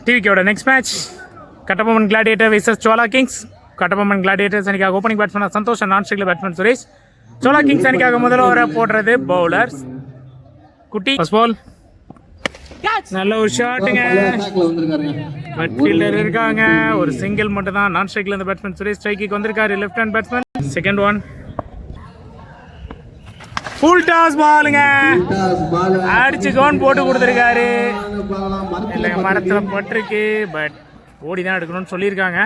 டிவிக்கோட next match Kattabomman gladiator VS Chola kings. Kattabomman gladiators அணிக்காக opening batsman Santhosh, non ஸ்ட்ரைக்கில் batsman Suresh. சோலா Kings அணிக்காக முதல்ல ஓவரை போடுறது பவுலர் குட்டி. ஃபர்ஸ்ட் பால் நல்ல ஒரு ஷாட்டுங்க. மிட்ஃபீல்டர் இருக்காங்க, ஒரு சிங்கிள் மட்டும் தான். நான் ஸ்ட்ரைக்கில் இருந்த பேட்ஸ்மேன் சுரேஷ் ஸ்ட்ரைக்கு வந்திருக்காரு, left hand batsman. Second one full toss பாலுங்க, அடிச்சு ஜோன் போட்டு கொடுத்துருக்காரு. இல்லைங்க, மரத்தில் பட்டிருக்கு, பட் ஓடி தான் எடுக்கணும்னு சொல்லியிருக்காங்க.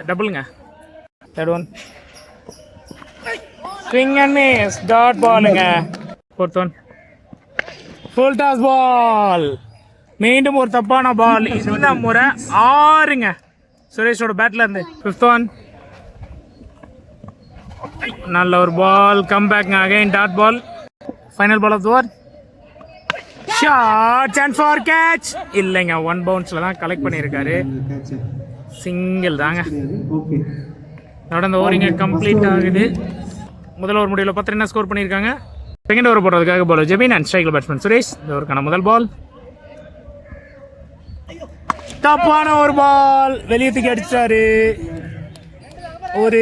டபுளுங்க. Third one swing and miss, dot பாலுங்க. Fourth one full toss ball, மீண்டும் ஒரு தப்பான பால். இந்த முறை 6ங்க சுரேஷோட பேட்ல இருந்து. ஃபிஃப்த் ஒன் நல்ல ஒரு பால், கம் பேக்ங்க, again dot ball. Final ball of the over, shot, chance for catch. இல்லைங்க, 1 பவுன்ஸ்ல தான் கலெக்ட் பண்ணியிருக்காரு, சிங்கிள் தாங்க. அதோட இந்த ஓவரிங்க கம்ப்ளீட் ஆகுது. முதல் ஓவர் முடிவில் 10 ரன் ஸ்கோர் பண்ணியிருக்காங்க. செகண்ட் ஓவர் போடுறதுக்காக பால் ஜெபின் அண்ட் ஸ்ட்ரைக்கில் பேட்ஸ்மேன் சுரேஷ். இந்த ஓவருக்கான முதல் பால் தப்பான ஒரு பால், வெளியே தூக்கி அடிச்சாரு, ஒரு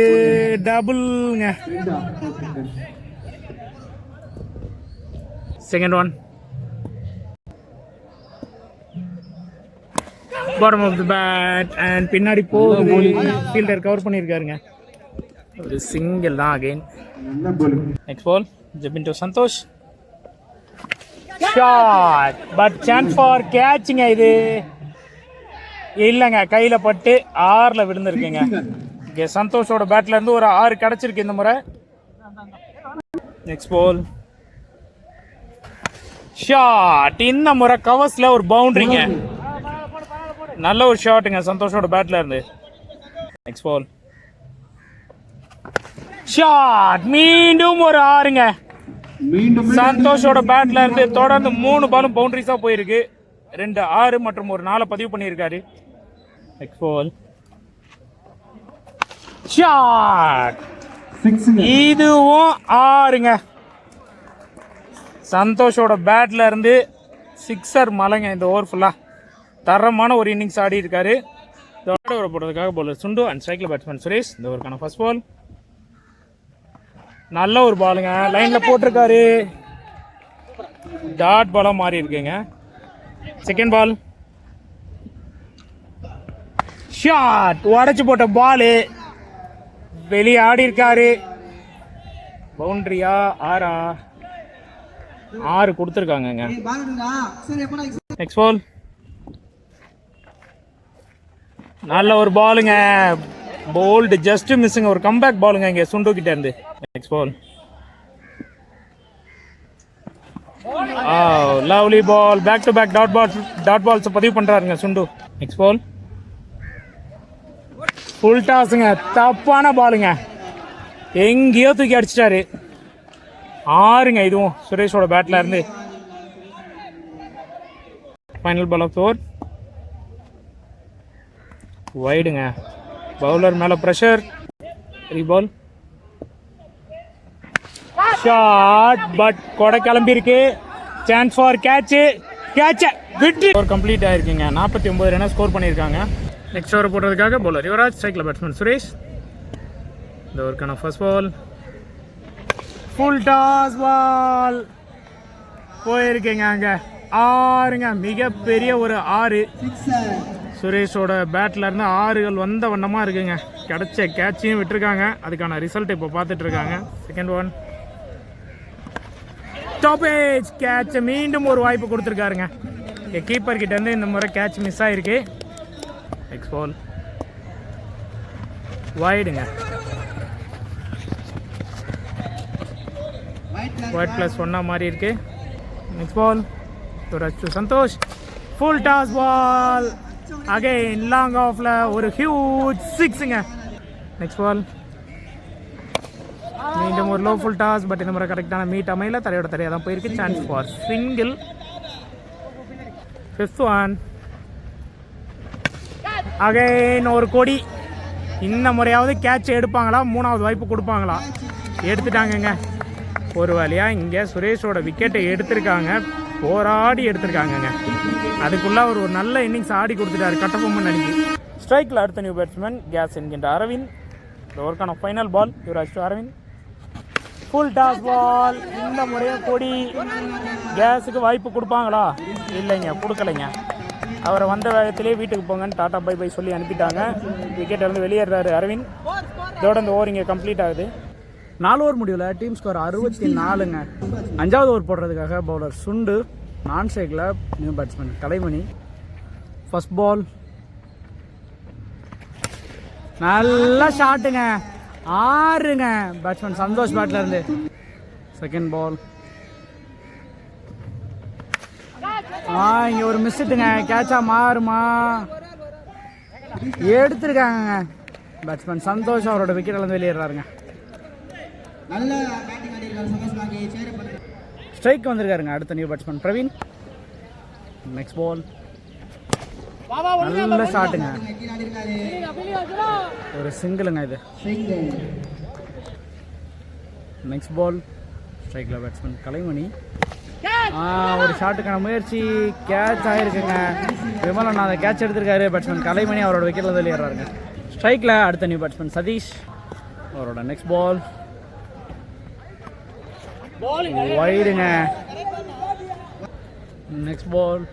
டபுள்ங்க. Second one bottom of the bat and பின்னாடி போகுது, ஃபீல்டர் கவர் பண்ணியிருக்காருங்க, ஒரு சிங்கிள் தான் again. Next ball Jebin to Santhosh, shot, but chance for கேட்சுங்க. இது இல்லைங்க, கையில் பட்டு 6ல் விழுந்திருக்குங்க. இங்கே சந்தோஷோட பேட்ல இருந்து ஒரு 6 கிடச்சிருக்கு இந்த முறை. நெக்ஸ்ட் பால் ஷாட், இந்த முறை கவர்ஸ்ல ஒரு பவுண்டரிங்க, நல்ல ஒரு ஷாட்டுங்க சந்தோஷோட பேட்ல இருந்து. நெக்ஸ்ட் பால் ஷாட், மீண்டும் ஒரு 6ங்க சந்தோஷோட பேட்ல இருந்து. தொடர்ந்து 3 பாலும் பவுண்டரிஸா போயிருக்கு, 2 6 மற்றும் ஒரு 4 பதிவு பண்ணியிருக்காரு. நெக்ஸ்ட் பால் ஷாட், இதுவும் 6ங்க சந்தோஷோட பேட்ல இருந்து. 6 மலைங்க இந்த ஓவர் ஃபுல்லா. தரமான ஒரு இன்னிங்ஸ் ஆடி இருக்காரு. ஓவர் போடுறதுக்காக பவுலர் சுண்டு அண்ட் ஸ்ட்ரைக்கில் பேட்ஸ்மேன் சுரேஷ். இந்த ஓவருக்கான ஃபர்ஸ்ட் பால் நல்ல ஒரு பாலுங்க, லைன்ல போட்டிருக்காரு, டாட் பாலா மாறி இருக்குங்க. செகண்ட் பால் ஷாட், உடைச்சு போட்ட பாலு, வெளியே ஆடி இருக்காரு. பவுண்டரியா 6 கொடுத்துருக்காங்க. நெக்ஸ்ட் பால் நல்ல ஒரு பாலுங்க, போல்டு ஜஸ்ட் மிஸ்ஸுங்க, ஒரு கம்பேக் பாலுங்க இங்கே சுண்டு கிட்ட இருந்து. Next ball lovely ball, back to back dot balls பதிவு பண்றாருங்க சுண்டு. நெக்ஸ்ட் பால் ஃபுல் டாஸுங்க, தப்பான பாலுங்க, எங்கேயோ தூக்கி அடிச்சிட்டாரு. 6ங்க இதுவும் சுரேஷோட பேட்ல இருந்து. ஃபைனல் பால் ஆஃப் ஓவர், வைடுங்க, பவுலர் மேல பிரஷர், ரீபால், ஷாட், பட் கொடை கிளம்பி இருக்கு, chance for catch, good over complete ஆயிருக்குங்க. 49 ரன் ஸ்கோர் பண்ணியிருக்காங்க. நெக்ஸ்ட் ஓவர் போடுறதுக்காக பவுலர் யுவராஜ், ஸ்ட்ரைக்கில் பேட்ஸ்மேன் சுரேஷ். இந்த ஓவருக்கான first ball full toss ball போயிருக்கீங்க. அங்க 6ங்க, மிகப்பெரிய ஒரு 6 சுரேஷோட பேட்ல இருந்து 6கள் வந்த வண்ணமா இருக்குங்க. கிடைச்ச கேட்சையும் விட்டுருக்காங்க, அதுக்கான ரிசல்ட் இப்போ பார்த்துட்டு இருக்காங்க. செகண்ட் ஒன் ஸ்டாப்பேஜ் கேட்ச், மீண்டும் ஒரு வாய்ப்பு கொடுத்துருக்காருங்க. கீப்பர் கிட்ட இருந்து இந்த முறை கேட்ச் மிஸ் ஆயிருக்கு. நெக்ஸ்ட் பால் வைடுங்க, ஒயிட் பிளஸ் 1 மாதிரி இருக்கு. Next ball Santhosh, full toss ball, again long ஆஃப்ல ஒரு ஹியூஜ் 6ங்க. நெக்ஸ்ட் பால் மீண்டும் ஒரு லோ ஃபுல் டாஸ், பட் இந்த முறை கரெக்டான மீட் அமையல, தரையோட தரையாக தான் போயிருக்கு. Chance for single. Fifth one again ஒரு கொடி, இந்த முறையாவது கேட்ச் எடுப்பாங்களா, 3வது வாய்ப்பு கொடுப்பாங்களா? எடுத்துட்டாங்கங்க. ஒரு வழியாக இங்கே சுரேஷோட விக்கெட்டை எடுத்திருக்காங்க. போராடி எடுத்திருக்காங்கங்க. அதுக்குள்ளே அவர் ஒரு நல்ல இன்னிங்ஸ் ஆடி கொடுத்துட்டாரு கட்டபொம்மன் அணிக்கு. ஸ்ட்ரைக்கில் அடுத்த நியூ பேட்ஸ்மேன் கேஸ் என்கின்ற அரவிந்த். இந்த ஓவருக்கான final ball Yuvaraj to Aravind. Full toss ball. இந்த முறையும் கொடி. கேஸுக்கு வாய்ப்பு கொடுப்பாங்களா? இல்லைங்க, கொடுக்கலைங்க. அவரை வந்த வேகத்திலே வீட்டுக்கு போங்கன்னு டாட்டா பை பை சொல்லி அனுப்பிட்டாங்க. விக்கெட் இருந்து வெளியேறாரு அரவிந்த். இதோட இந்த ஓவர் இங்கே கம்ப்ளீட் ஆகுது. 4 ஓவர் முடிவில் டீம் ஸ்கோர் 64ங்க. 5வது ஓவர் போடுறதுக்காக பவுலர் சுண்டு. நான் ஸ்ட்ரைக்கில் new batsman Kalaimani. First ball. நல்ல ஷாட்டுங்க. 6ங்க. பேட்ஸ்மேன் சந்தோஷ் பேட்டில் இருந்து. Second ball. இங்கே ஒரு மிஸ்ஸுட்டுங்க. கேட்சா மாறுமா? எடுத்துருக்காங்க. பேட்ஸ்மேன் சந்தோஷ் அவரோட விக்கெட் இருந்து வெளியேறாருங்க. ஸ்ட்ரைக் வந்திருக்காருங்க அடுத்த new batsman Praveen. Next ball. நல்ல ஷாட்டுங்க. ஒரு சிங்கிளுங்க இது. Next ball. ஸ்ட்ரைக்கில் பேட்ஸ்மேன் கலைமணி. ஒரு ஷாட்டுக்கான முயற்சி. கேட்ச் ஆகிருக்குங்க. விமலன் அதை கேட்ச் எடுத்திருக்காரு. பேட்ஸ்மேன் கலைமணி அவரோட விக்கெட்டில் வெளியேறாருங்க. ஸ்ட்ரைக்கில் அடுத்த நியூ பேட்ஸ்மேன் சதீஷ். அவரோட நெக்ஸ்ட் பால். வைடுங்க. Next ball.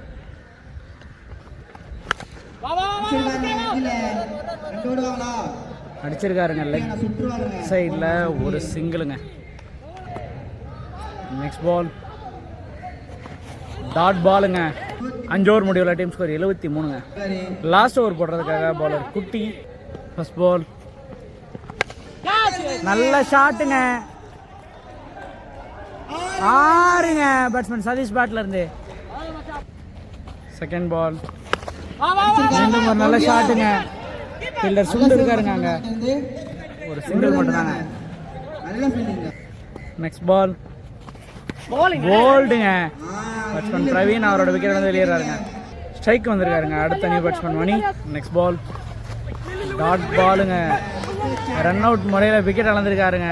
அடிச்சிருக்காருங்க லெக் சைடில் ஒரு சிங்கிளுங்க. Next ball. டாட் பாலுங்க. 5 ஓவர் முடிவில் டீம் ஸ்கோர் 73ங்க. லாஸ்ட் ஓவர் போடுறதுக்காக பவுலர் குட்டி. First ball. நல்ல ஷாட்டுங்க. 6ங்க. பேட்ஸ்மேன் சதீஷ் பேட்ல இருந்து. Second ball. மீண்டும் ஒரு நல்ல ஷாட்டுங்க. ஃபீல்டர் சுண்டு இருக்காருங்க அங்க. ஒரு சிங்கிள் மட்டும் தாங்க. Next ball. போல்டுங்க. பேட்ஸ்மேன் பிரவீன் அவரோட விக்கெட் வந்து வெளியேறாருங்க. ஸ்ட்ரைக் வந்திருக்காருங்க அடுத்த new batsman Mani. Next ball. Dot பாலுங்க. ரன் அவுட் முறையில் விக்கெட் இழந்திருக்காருங்க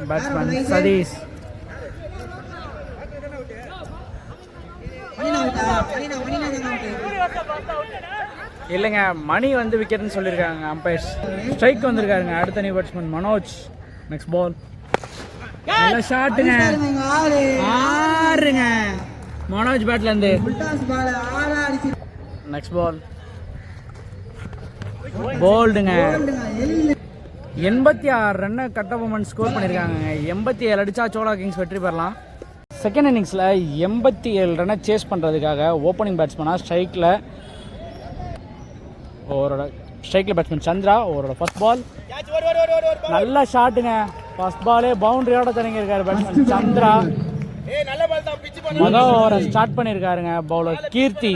பேட்ஸ்மேன் சதீஷ். இல்லைங்க, மணி வந்து விக்கெட்னு சொல்லியிருக்காங்க அம்பையர்ஸ். ஸ்ட்ரைக் வந்திருக்காருங்க அடுத்த new batsman Manoj. Next ball. நல்ல ஷாட்டுங்க. 6ங்க. மனோஜ் பேட்ல இருந்து. Next ball. போல்டுங்க. 86 ரன்னை கட்டபொம்மன் ஸ்கோர் பண்ணியிருக்காங்க. 87 அடிச்சா சோழா கிங்ஸ் வெற்றி பெறலாம். செகண்ட் இன்னிங்ஸில் 87 ரன்னை சேஸ் பண்ணுறதுக்காக ஓப்பனிங் பேட்ஸ்மேனாக ஸ்ட்ரைக்கில் பேட்ஸ்மேன் சந்திரா. அவரோட ஃபர்ஸ்ட் பால். நல்ல ஷாட்டுங்க. ஃபர்ஸ்ட் பாலே பவுண்டரியோட தொடங்கியிருக்காரு பேட்ஸ்மேன் சந்திரா. மொதல் ஓவரை ஸ்டார்ட் பண்ணியிருக்காருங்க பவுலர் கீர்த்தி.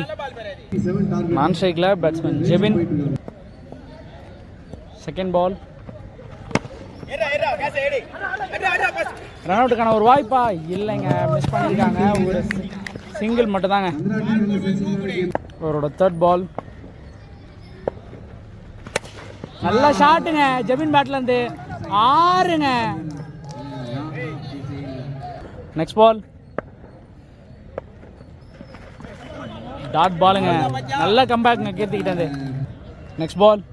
நான் ஸ்ட்ரைக்கில் batsman Jebin. Second ball. Run அவுட்டுக்கான ஒரு வாய்ப்பா? இல்லைங்க, மிஸ் பண்ணியிருக்காங்க. ஒரு சிங்கிள் மட்டும் தாங்க. அவரோட தேர்ட் பால். நல்ல ஷாட்டுங்க ஜெபின் பேட்ல இருந்து. 6ங்க. Next ball. டாட் பாலுங்க. நல்ல கம்பேக்ங்க கீர்த்திக்கிட்டது. Next ball.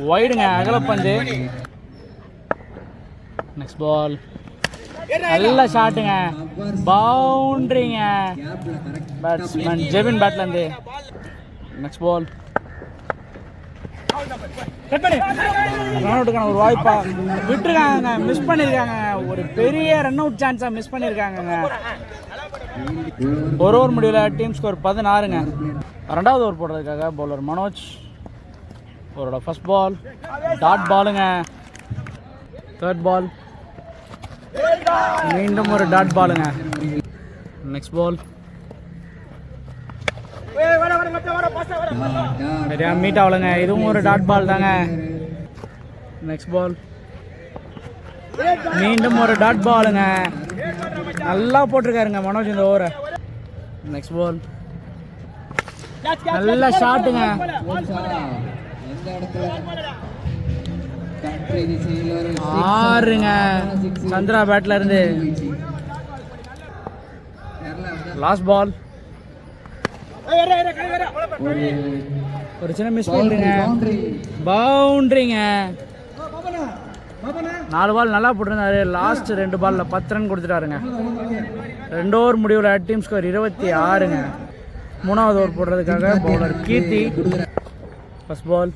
வைடுங்க. அகலப்பந்து. Next ball. நல்ல ஷாட்டுங்க. பவுண்டரிங்க பேட்ஸ்மேன் ஜெபின் பேட்ல இருந்து. நெக்ஸ்ட் பால். ரன் அவுட்டுக்கான ஒரு வாய்ப்பா விட்டுருக்காங்க. மிஸ் பண்ணியிருக்காங்க. ஒரு பெரிய ரன் அவுட் சான்ஸாக மிஸ் பண்ணியிருக்காங்க. ஒரு ஓவர் முடிவில் டீம் ஸ்கோர் 16ங்க. 2வது ஓவர் போடுறதுக்காக பவுலர் மனோஜ். அவரோட ஃபர்ஸ்ட் பால். டாட் பாலுங்க. Third ball. மீண்டும் ஒரு டாட் பாலுங்க. Next ball. சரியா மீட் ஆகலைங்க. இதுவும் ஒரு டாட் பால் தாங்க. Next ball. மீண்டும் ஒரு டாட் பாலுங்க. நல்லா போட்டிருக்காருங்க மனோஜ் இந்த ஓவரை. Next ball. நல்ல ஷாட்டுங்க. 6ங்க. சந்திரா பேட்ல இருந்து. Last ball. ஒரு சின்ன மிஸ் பண்ணிடுங்க. பவுண்டரிங்க. 4 பால் நல்லா போட்டிருந்தாரு. லாஸ்ட் 2 பாலில் 10 ரன் கொடுத்துட்டாருங்க. 2 ஓவர் முடிவில் டீம் ஸ்கோர் 26ங்க. 3வது ஓவர் போடுறதுக்காக bowler Keerthi. First ball.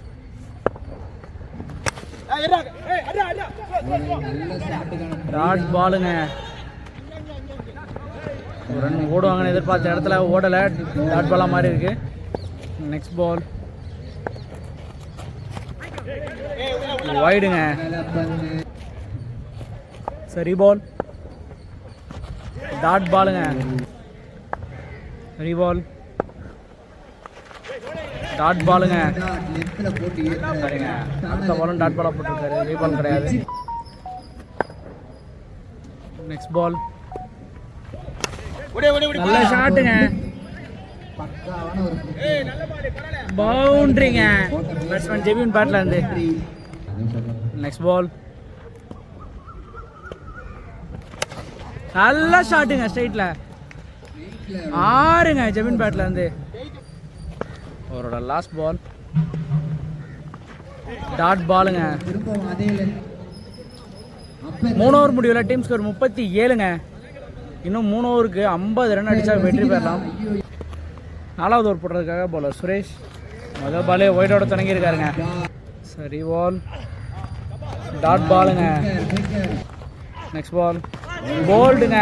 Dot பாலுங்க. ஒரு ரன் ஓடுவாங்கன்னு எதிர்பார்த்த இடத்துல ஓடலை. டாட் பாலாக மாதிரி இருக்கு. நெக்ஸ்ட் பால் வைடுங்க. சரி பால். டாட் பாலுங்க. சரி பால். டாட் பாலுங்க. சரிங்க. அடுத்த பாலும் டாட் பாலாக போட்டிருக்காரு. ரீ பால் கிடையாது. Next ball. நல்ல ஷாட்டுங்க. பவுண்டரிங்க. பேட்ஸ்மேன் ஜெபின் பேட்ல இருந்து. Next ball. நல்ல ஷாட்டுங்க. ஸ்ட்ரைட்ல 6ங்க ஜெபின் பேட்ல இருந்து. அவரோட லாஸ்ட் பால். டாட் பாலுங்க. 3 ஓவர் முடிவில் டீம் ஸ்கோர் 37ங்க. இன்னும் 3 ஓவருக்கு 50 ரன் அடித்தா வெற்றி பெறலாம். 4வது ஓவர் போடுறதுக்காக பவுலர் சுரேஷ். முதல் பாலே ஒயிட்டோட தொடங்கியிருக்காருங்க. சரி பால். டாட் பாலுங்க. Next ball. போல்டுங்க.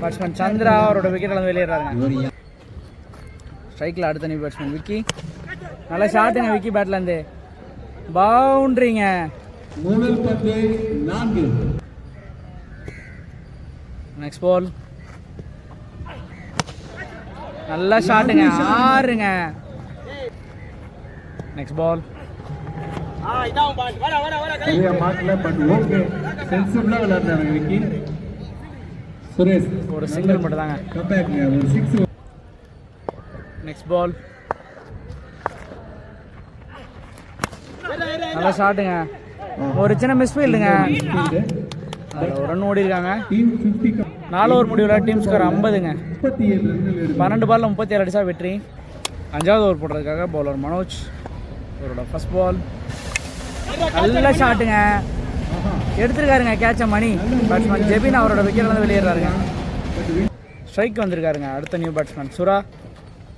பேட்ஸ்மேன் சந்திரா அவரோட விக்கெட் வந்து வெளியேறாருங்க. ஸ்ட்ரைக்கில் அடுத்த நியூ பேட்ஸ்மேன் விக்கி. நல்ல ஷாட்டுங்க விக்கி பேட்லேருந்து. பவுண்டரிங்க. Next ball. நல்ல ஷாட்டுங்க. 6ங்க. Next ball. ஒரு சிங்கிள் மட்டும் தாங்க. Next ball. நல்ல ஷாட்டுங்க. ஒரு சின்ன மிஸ்ஃபீல்டுங்க. ஒரு ரன் ஓடி இருக்காங்க. 4 ஓவர் முடிவில் டீம் ஸ்கோர் 50ங்க. 12 பாலில் 37 அடிச்சா வெற்றி. 5வது ஓவர் போடுறதுக்காக பவுலர் மனோஜ். அவரோட ஃபர்ஸ்ட் பால். நல்ல ஷாட்டுங்க. எடுத்திருக்காருங்க கேட்ச மணி. பேட்ஸ்மேன் ஜெபின் அவரோட விக்கெட் வந்து வெளியேறாருங்க. ஸ்ட்ரைக் வந்திருக்காருங்க அடுத்த new batsman Sura.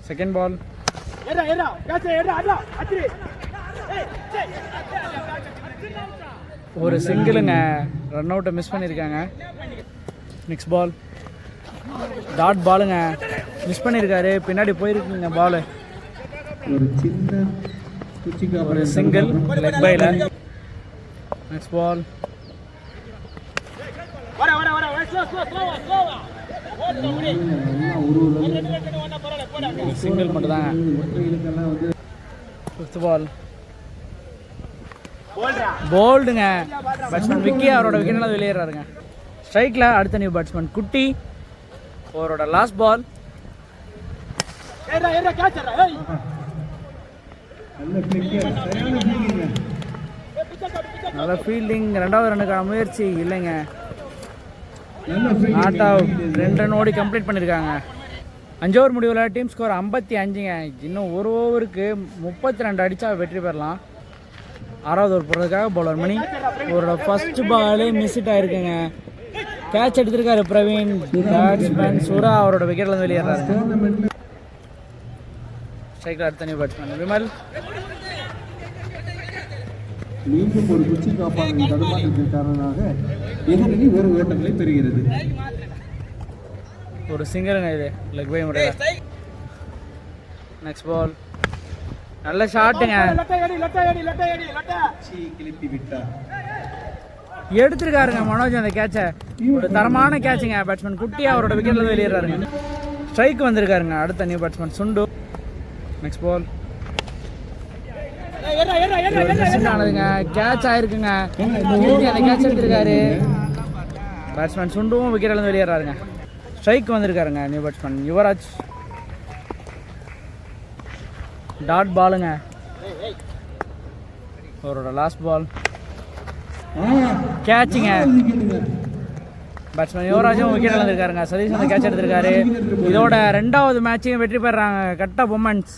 Second ball. ஒரு சிங்கிளுங்க. ரன் அவுட்டை மிஸ் பண்ணியிருக்காங்க. Next ball. டாட் பாலுங்க. மிஸ் பண்ணியிருக்காரு. பின்னாடி போயிருக்குங்க பாலு. ஒரு சிங்கிள் லெக் பைல. Next ball. சிங்கிள் மட்டும் தாங்க. Fifth ball. போல்டுங்க. பேட்ஸ்மேன் விக்கி அவரோட விக்கெட் வெளியேறாருங்க. ஸ்ட்ரைக்கில் அடுத்த நியூ பேட்ஸ்மேன் குட்டி. அவரோட லாஸ்ட் பால். நல்ல ஃபீல்டிங். 2வது ரன்னுக்கான முயற்சி இல்லைங்க. Not out. 2 ரன் ஓடி கம்ப்ளீட் பண்ணியிருக்காங்க. 5 ஓவர் முடிவில் டீம் ஸ்கோர் 55ங்க. இன்னும் 1 ஓவருக்கு 32 அடித்தா வெற்றி பெறலாம். 6வது ஓவர் போடுறதுக்காக பவுலர் மணி. அவரோட ஃபர்ஸ்ட் பாலே மிஸ் ஹிட் ஆயிருக்குங்க. கேட்ச் எடுத்திருக்காரு பிரவீன். பேட்ஸ்மேன் சுரா அவரோட விக்கெட்ல வெளியேறாரு. ஸ்ட்ரைக்கில் அடுத்த நியூ பேட்ஸ்மேன் விமல். மீண்டும் ஒரு குச்சி காப்பாளரின் தடுமாற்றத்தின் காரணமாக எதிரணி ஒரு ஓட்டங்களை பெறுகிறது. ஒரு சிங்கிளுங்க இது லெக் பை முறையில். Next ball. நல்ல ஷாட்டுங்க. கிளப்பி விட்டார். எடுத்திருக்காருங்க மனோஜ் அந்த கேட்சை. ஒரு தரமான கேட்சுங்க. பேட்ஸ்மேன் குட்டி அவரோட விக்கெட்ல வெளியேறாருங்க. ஸ்ட்ரைக் வந்திருக்காருங்க அடுத்த new batsman Sundu. Next ball. ஆனதுங்க. கேட்ச் ஆயிருக்குங்க. அந்த கேட்ச் எடுத்திருக்காரு. பேட்ஸ்மேன் சுண்டுவும் விக்கெட்ல வெளியேறாருங்க. ஸ்ட்ரைக் வந்திருக்காருங்க நியூ பேட்ஸ்மேன் யுவராஜ். டாட் பாலுங்க. அவரோட லாஸ்ட் பால். கேட்சுங்க. பேட்ஸ்மேன் யுவராஜும் விக்கெட் இழந்திருக்காருங்க. சதீஷ் வந்து கேட்ச் எடுத்திருக்காரு. இதோட 2வது மேட்சையும் வெற்றி பெறாங்க கட்ட பொம்மன்ஸ்.